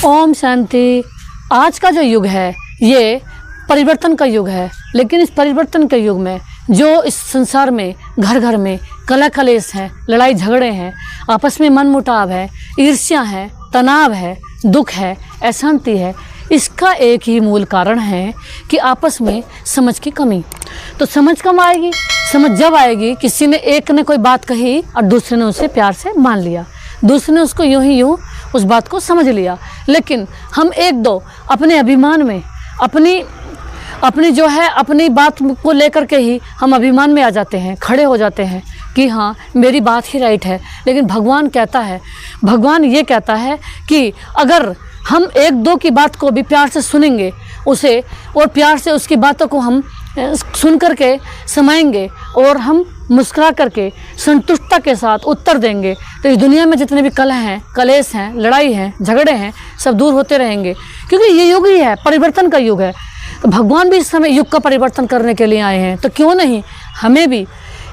ओम शांति। आज का जो युग है ये परिवर्तन का युग है, लेकिन इस परिवर्तन के युग में जो इस संसार में घर घर में कलह कलेश है, लड़ाई झगड़े हैं, आपस में मनमुटाव है, ईर्ष्या है, तनाव है, दुख है, अशांति है, इसका एक ही मूल कारण है कि आपस में समझ की कमी। तो समझ कम आएगी, समझ जब आएगी किसी ने एक ने कोई बात कही और दूसरे ने उसे प्यार से मान लिया, दूसरे ने उसको यूं ही यूं उस बात को समझ लिया। लेकिन हम एक दो अपने अभिमान में अपनी जो है अपनी बात को लेकर के ही हम अभिमान में आ जाते हैं, खड़े हो जाते हैं कि हाँ मेरी बात ही राइट है। लेकिन भगवान ये कहता है कि अगर हम एक दो की बात को भी प्यार से सुनेंगे उसे, और प्यार से उसकी बातों को हम सुन करके समाएंगे और हम मुस्कुरा करके संतुष्टता के साथ उत्तर देंगे, तो इस दुनिया में जितने भी कलह हैं, कलेश हैं, लड़ाई हैं, झगड़े हैं, सब दूर होते रहेंगे। क्योंकि ये युग ही है, परिवर्तन का युग है। तो भगवान भी इस समय युग का परिवर्तन करने के लिए आए हैं, तो क्यों नहीं हमें भी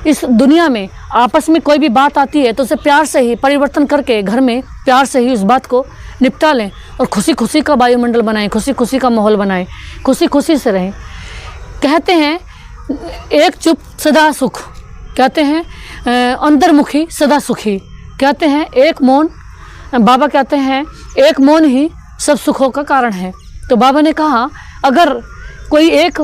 इस दुनिया में आपस में कोई भी बात आती है तो उसे प्यार से ही परिवर्तन करके घर में प्यार से ही उस बात को निपटा लें और खुशी खुशी का वायुमंडल बनाएं, खुशी खुशी का माहौल बनाएं, खुशी खुशी से रहें। कहते हैं एक चुप सदा सुख, कहते हैं अंतर्मुखी सदा सुखी, कहते हैं एक मौन, बाबा कहते हैं एक मौन ही सब सुखों का कारण है। तो बाबा ने कहा अगर कोई एक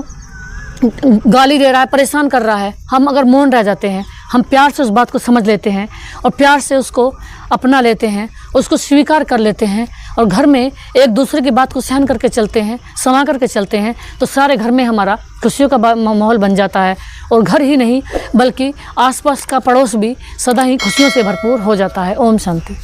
गाली दे रहा है, परेशान कर रहा है, हम अगर मौन रह जाते हैं, हम प्यार से उस बात को समझ लेते हैं और प्यार से उसको अपना लेते हैं, उसको स्वीकार कर लेते हैं और घर में एक दूसरे की बात को सहन करके चलते हैं, समा करके चलते हैं, तो सारे घर में हमारा खुशियों का माहौल बन जाता है। और घर ही नहीं बल्कि आसपास का पड़ोस भी सदा ही खुशियों से भरपूर हो जाता है। ओम शांति।